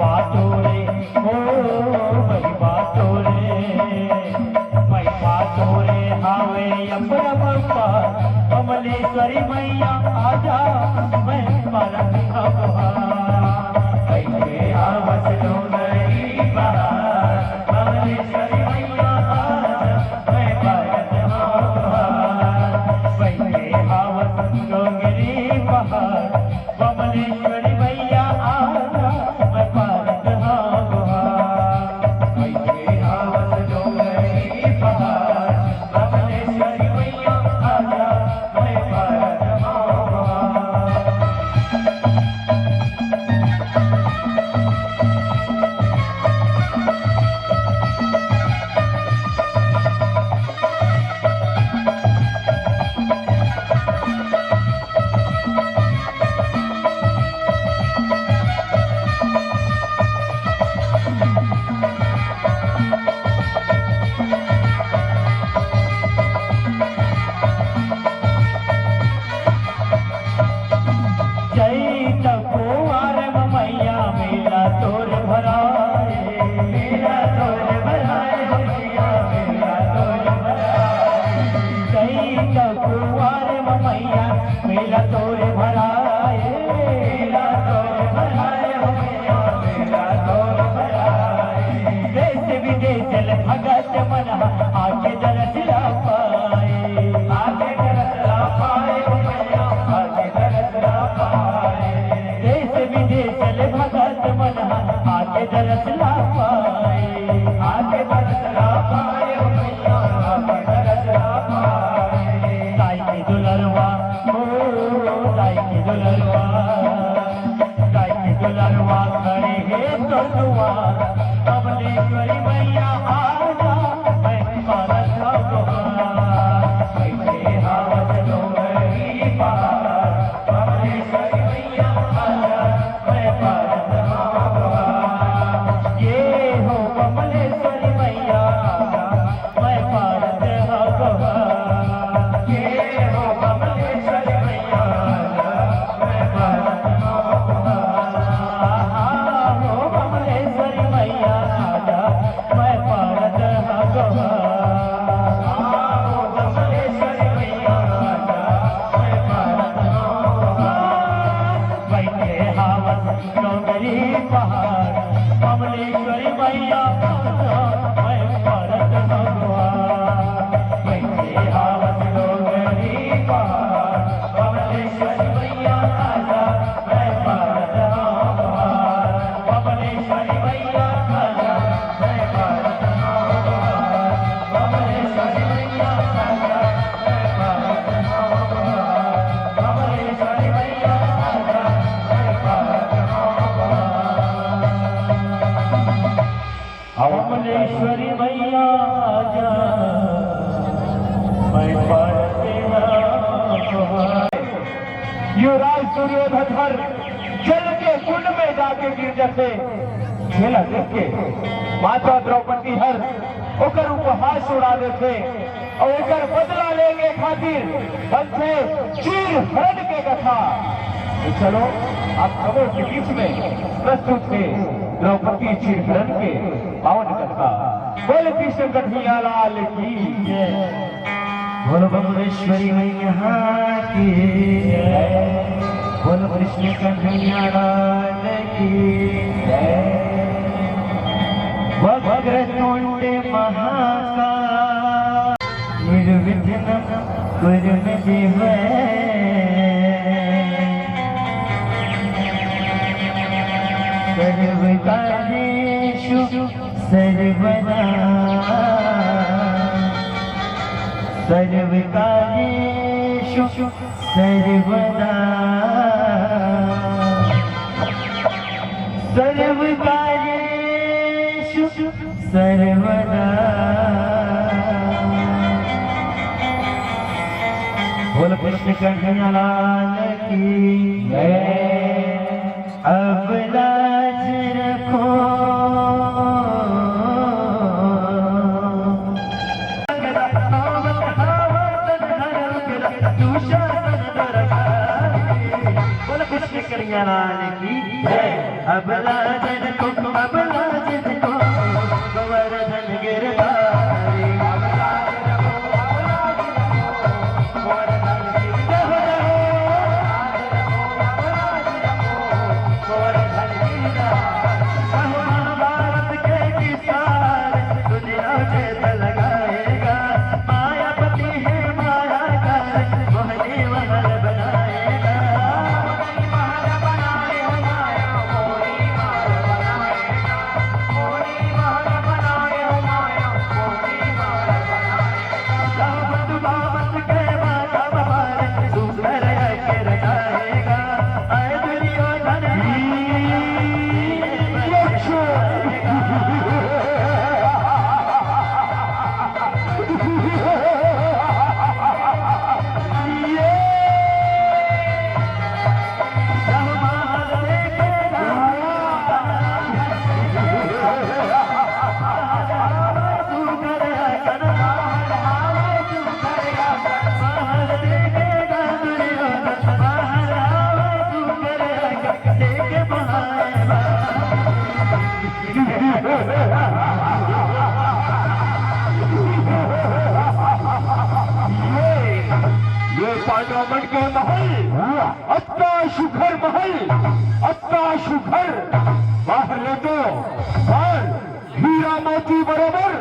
बातोरे ओ मई बातोरे मई बातोरे हावे अमरपा कमलेश्वरी मैया आजा मैं परम कैसे आवत लो नहीं बहार कमलेश्वरी मैया आजा मैं परम कैसे आवत लो गिरी बहार कमलेश्वरी मैया आजा मैं परम कैसे आवत लो नहीं बहार कमलेश्वरी मैया आजा मैं परम आके दरस ला पाए आके दरस ला पाए आके दरस ला पाए देश विदेश चले भगत मन आके दरस ला पाए आके दरस ला पाए आके दरस ला पाए ताई की दुलरवा ओ ताई की दुलरवा खड़े है तो दुआ कमलेश्वरी मैया आजा मैं भारत कैसे हावत लो गई पार कमलेश्वरी मैया आजा मैं भारत ये हो कमलेश्वरी मैया आजा मैं भारत ये हो कमलेश्वरी मैया आजा मैं भारत कमलेश्वरी मैया आजा मैं भारत कमलेश्वरी मैया आजा मैं भारत बैठे हावत डोंगरी पहाड़ कमलेश्वरी मैया आजा मैं भारत बैठे हावत डोंगरी पहाड़ कमलेश्वरी मैया आजा मैं भारत कमलेश्वरी मैया आजा मैं भारत कमलेश्वरी मैया आजा मैं भारत कमलेश्वरी मैया आजा मैं भारत कमलेश्वरी मैया आजा मैं भारत युवराज सूर्योधर जल के कुंड में जाके गिर जाते खेला देख के माता द्रौपदी हर ओकर उपहास उड़ा देते और ओकर बदला लेके खातिर बल से चीर हरण के कथा। तो चलो आप खबरों के बीच में प्रस्तुत थे द्रौपदी चीर हरण के पावन कथा। बोले कृष्ण कन्हैया लाल की जय। बोलो कमलेश्वरी मैया की जय। बोलो कृष्ण कन्हैया लाल की जय। वक्रतुंड महाकाय निर्विघ्नं कुरु मे देव। सर्वकार्येषु सर्वदा सर्वकार्येषु सर्वदा सर्वकार्येषु सर्वदा। बोल कृष्ण कन्हैया लाल की जय। अब लाज रखो बोल कृष्ण कन्हैया लाल की जय। अब लाज रखो द्रौपद के महल अत्ता सुघर महल अत्ता सुघर बाहर ले दो और हीरा मोती बरोबर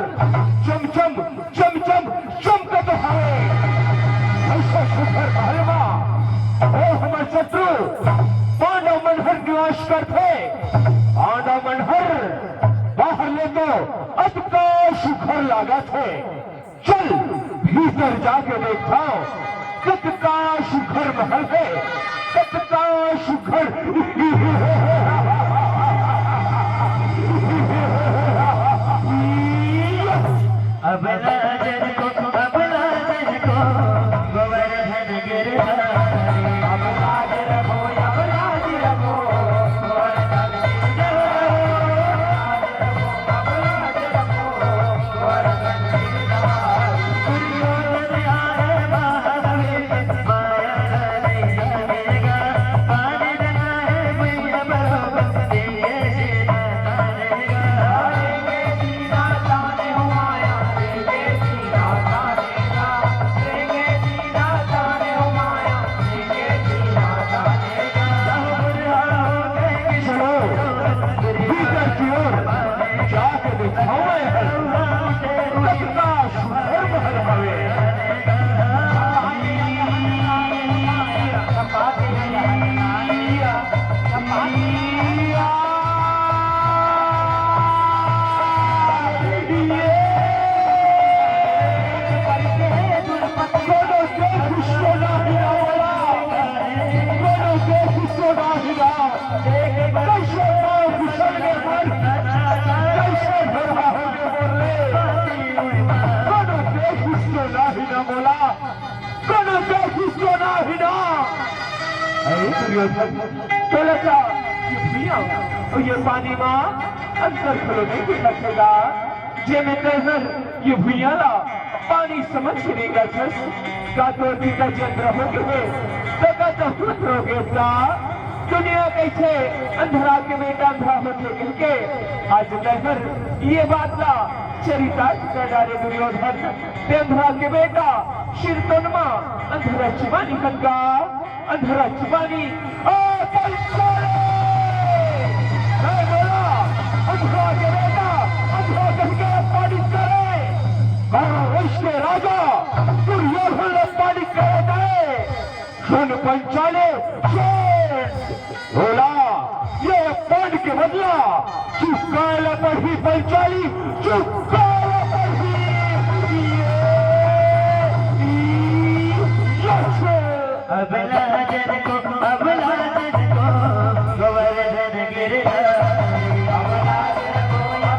चमचम चमचम चमकत है ऐसा सुघर महल ओ हमारे शत्रु पांडव मनहर निवास करते पांडव मनहर बाहर ले दो अत्ता सुघर लागत है चल भीतर जाके देखा कितना सुघर महल है कितना सुघर अब राजन को गोवर्धन गिरधारी अब राज रघो ये पानी माँ अंदर खलो नहीं कोई लगेगा जे में नजर ये भुइया ला पानी समझ लेगा छस का तो का चंद्र हो गए तो का तो पुत्र हो गए का दुनिया कैसे अंधरा के बेटा अंधरा होते इनके आज नजर ये बात ला चरितार्थ कर डाले दुर्योधन ते अंधरा के बेटा शिर तनमा अंधरा चिवानी कनका अंधरा चिवानी ओ अंधरा के बेटा अंधरा करके पानी करे के राजा दुर्योधन पानी करे गए सुन पंचाले बोला ये पानी के बदला चुकाला पढ़ी पंचाली चुकाला पढ़ी अबला जन को गोवर्धन गिरधारी अबला जन को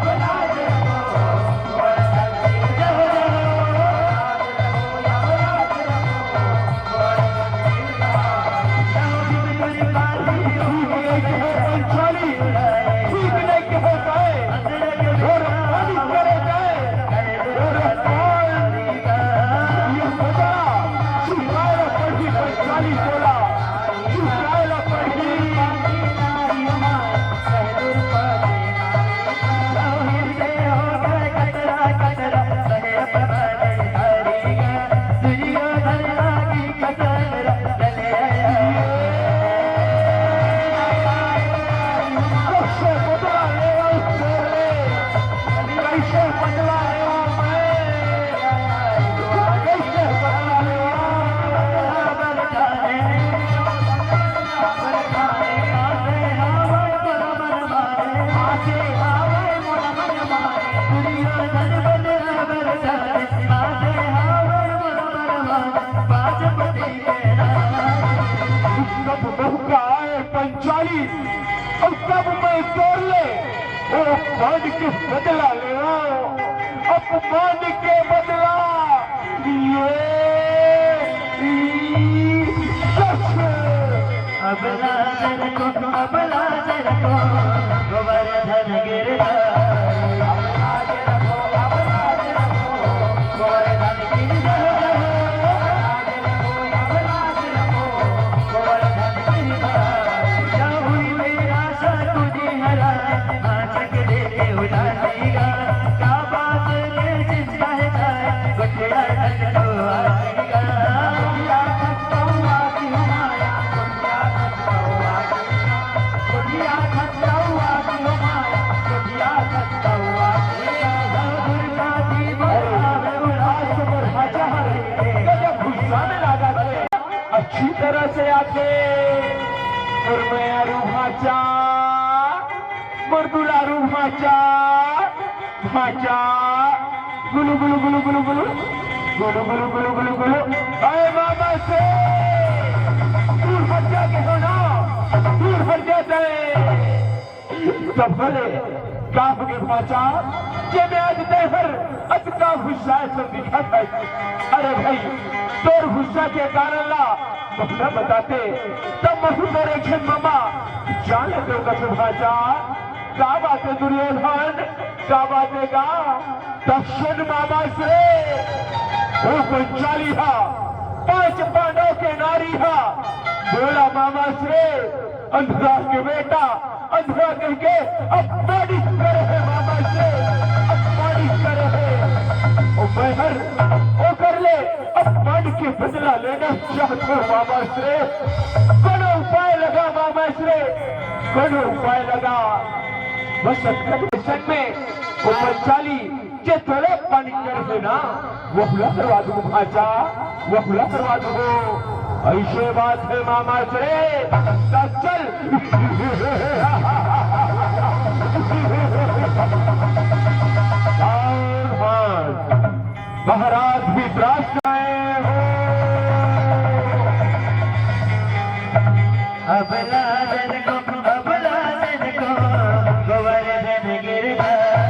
पंचाली और सब मैं तोड़ ले वो अपमान के बदला ले अपमान के बदला अबला जन को गोवर्धन गिरधारी अबला जन को गोवर्धन गिरधारी क्या बात तरह से आते मुरमयारू भाचा मुरदुलारू भाचा भाचा गुलू गुलू गुलू गुलू गुलू गुलू गुलू गुलू गुलू गुलू अरे मामा से दूर हट जाके हो ना दूर हट जाते तब भले काफ के भाचा ये मैं आज देहर अतका गुस्सा से दिखा था अरे भाई तोर गुस्सा के कारण ला बहना बताते तब महू तेरे खेत मामा जान दो कसम भाचा का बात है दुर्योधन का बात है का दक्षिण मामा से वो पंचाली हा 5 पांडव के नारी हा बोला मामा से अंधरा के बेटा अंधरा करके अब बारिश करे है मामा से अब बारिश करे है ओ बहर ओ कर ले अब मन के बदला लेना चाहते हो मामा से कोनो उपाय लगा मामा से कोनो उपाय लगा बस कंडीशन में वो पंचाली के थोड़े पानी कर है ना वो खुला करवा दूँ भाचा वो खुला करवा दूँ ऐसे बात है मामा से चल महाराज भी प्रार्थनाएं हो अबला दिन को गोवर्धन गिरधारी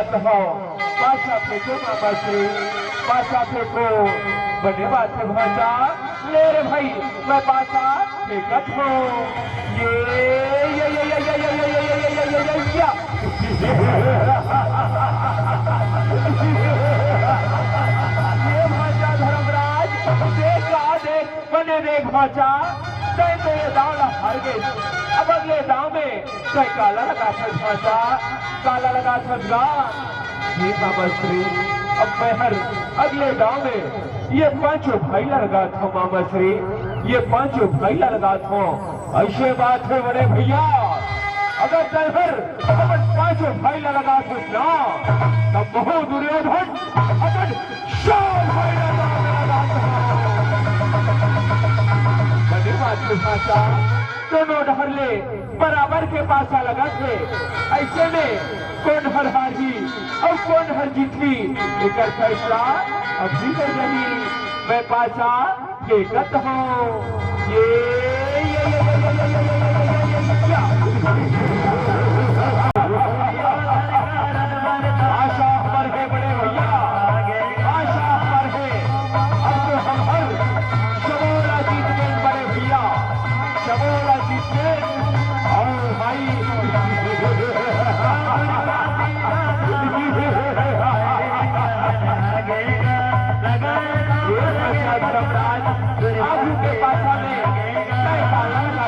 पाशा फेंको मामा से पाशा फेंको बने बात है भाचा ले रे भाई मैं पाशा फेंकत हूँ ये भाचा धर्मराज देख बने देख भाचा तय तो ये दाव हार गए अब अगले दाव में तय काला लगा भाचा काला लगा सकता मामा श्री अब मैं हर अगले गांव में ये 5 भाई लगा था मामा श्री ये 5 भाई लगा था ऐसे बात है बड़े भैया अगर ड्राइवर अपन 5 भाई लगा ना तब बहु दुर्योधन अपन 4 भाई लगा बड़ी बात है भाषा दोनों ढहरले बराबर के पासा लगा थे ऐसे में कौन हर हारी और कौन हर जीती एक फैसला अभी कर रही मैं पासा देखत हूँ आशा पर है बड़े भैया आशा पर है अब तो हम हर सबोला जीत गए बड़े भैया सबोला जीत गए और भाई आगू के पासा में काला लगा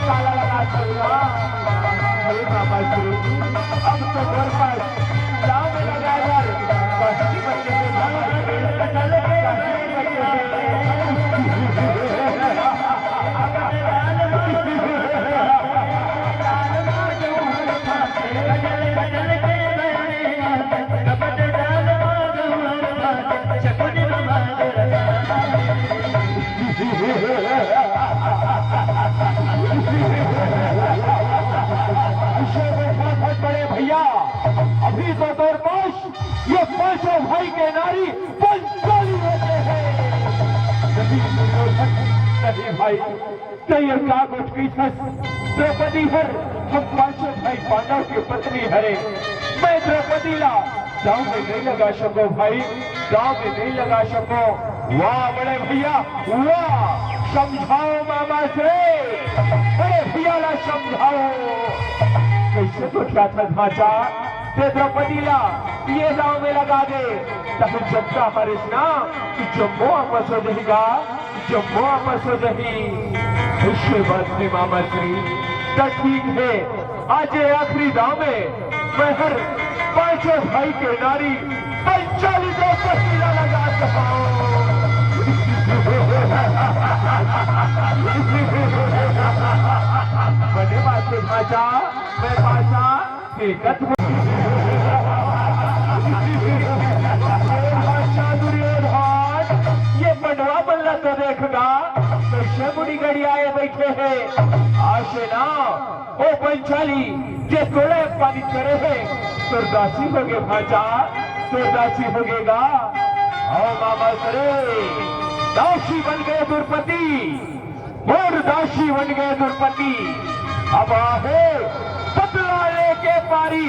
काला लगा चलना बाबा श्री अब तो घर पर गाँव में लगाया बस्ती बच्चे बड़े भैया अभी तो 2 पास नारी पंचाली होते हैं। नहीं भाई, नहीं का कुछ की द्रौपदी हर हम पांचों भाई पांडव की पत्नी हरे। मैं द्रौपदी ला गाँव में नहीं लगा सको भाई, गाँव में नहीं लगा सको। वाह बड़े भैया वाह, समझाओ मामा से, बड़े भैया ला समझाओ। कैसे तो क्या था ढांचा ते द्रौपदी ला ये गाँव में लगा दे, तब जनता हरीश ना कि जम्मो आपस हो जाएगा, जम्मो आपस हो जाएगी। इसके बाद में मामा श्री तो ठीक है, आज ये आखिरी दाव में मैं हर पांचों भाई के नारी 45 पसीना लगाता हूँ। बड़े बात से भाषा मैं भाषा एकत दुर्योधन ये पंडवा बल्ला तो देखगा कैसे बुढ़ी गड़ी आए बैठे हैं। आशे ना ओ पंचाली जे तोड़े पानी करे है तुरदासी हो गए भाषा, तुरदासी हो गएगा। आओ मामा करे दासी बन गए दुर्पति, और दासी बन गए दुर्पति। अब आहे बदला लेके पारी।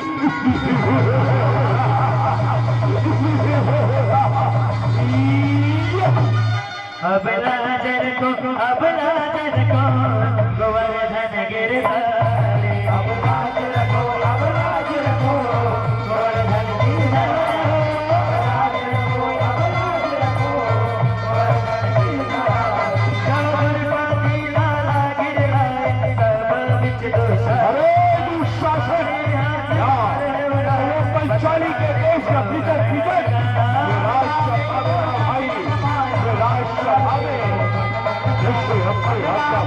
अब राजन को गोवर्धन गिरधारी। अब राज रखो गोवर्धन पंचाली के देश का भीतर भीतर भाई राजसभा में कैसे अपनी आज्ञा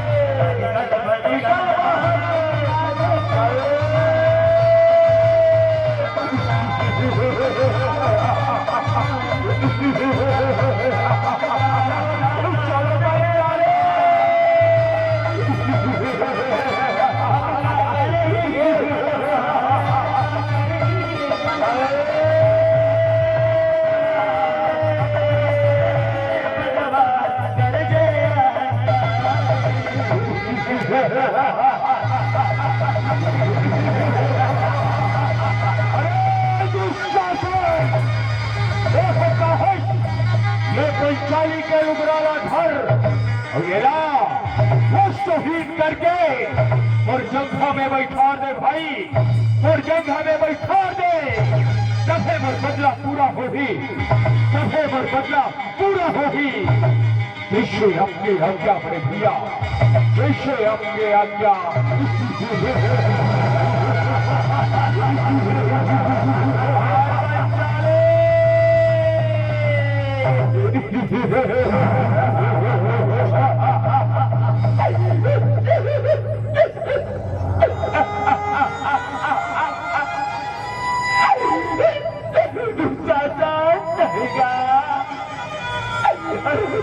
कैसे अपनी आज्ञा पंचाली के उगराला घर अकेला वो शहीद करके और जंघा में बैठा दे भाई, और जंघा में बैठा दे। दफे भर बदला पूरा हो ही, दफे भर बदला पूरा हो ही। विश्व अपने आज्ञा बड़े भैया, विश्व अपने आज्ञा।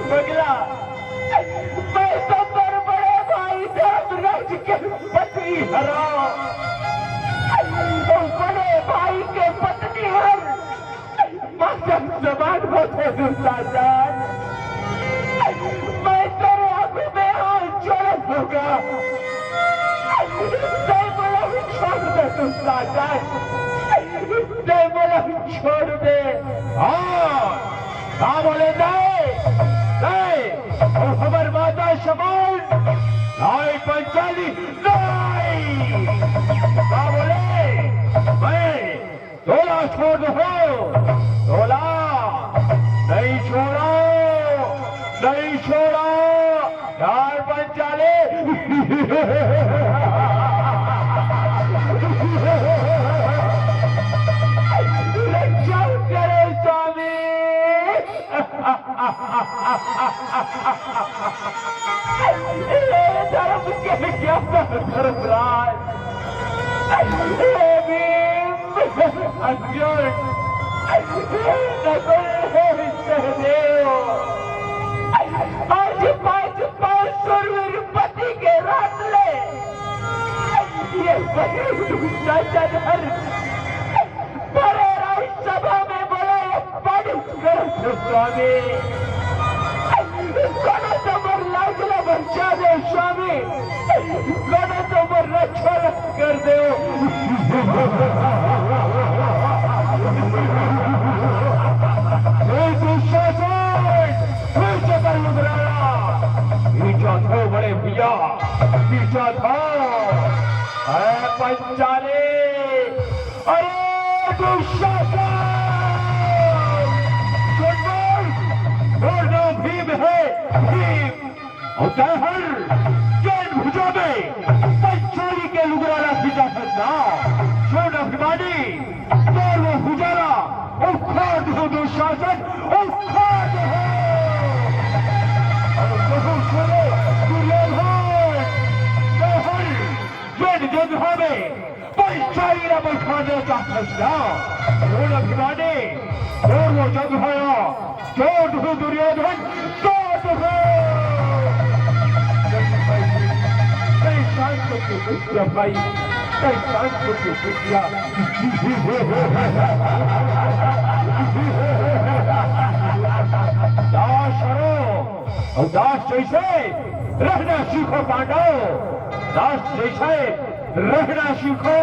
बगला मैं तो बड़े भाई धर्मराज के पत्नी हराओ, बड़े भाई के पत्नी हर मातम जबान होते दुर्शासन। मैं तेरे आंखों में हाथ जोड़ दूंगा, नहीं बोला छोड़ दे दुर्शासन, नहीं बोला छोड़ दे। हाँ बोले नहीं, और हमार माता शबान नहीं पंचाली नहीं। हाँ बोले मैं तोला छोड़ दो, तोला नहीं छोड़ो, नहीं छोड़ो यार पंचाली। धर्म के क्या धर्मराज अर्जुन सहदेव आज 500 रुपये के रात ले ये चाचाधर बड़े राय सभा में बोले बड़ी स्वामी गणतंत्र लागला बचा दे स्वामी गणतंत्र रक्षा कर दे बड़े भैया पीछा था पंचाले अरे भीम है भीम उदाहर जैन भुजा में पंचाली के लुगराना पीछा सकता छोड़ अभिमानी और वो भुजारा उखाड़ दो दुशासन उखाड़ दो जगह में पंचाली न बखाने का फैसला और अभिमानी और वो जगह चोट हो दुर्योधन चोट हो कई शांत की विद्या भाई कई शांत की विद्या दास करो और दास जैसे रहना सीखो पांडव दास जैसे रहना सीखो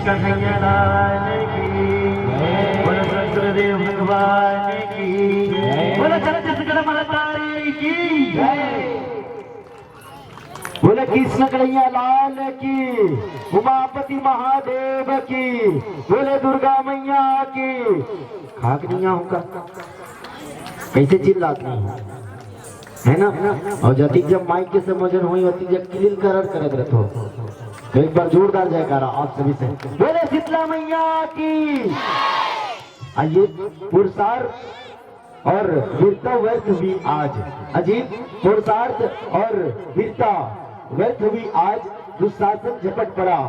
कन्हैया लाल की भगवान की बोलो चलो छत्तीसगढ़ महाकाली की बोले कृष्ण कन्हैया लाल की, उमापति महादेव की, बोले दुर्गा मैया की। खाक नहीं होगा कैसे चिल्लाती है ना। और जति जब माइक के समझन हुई होती जब क्लियर करर करत रहते हो तो एक बार जोरदार जयकारा आप सभी से बोले शीतला मैया की। आइए पुरुषार्थ और वीरता व्यर्थ हुई आज, अजीत पुरुषार्थ और वीरता व्यर्थ हुई आज, दुशासन झपट पड़ा।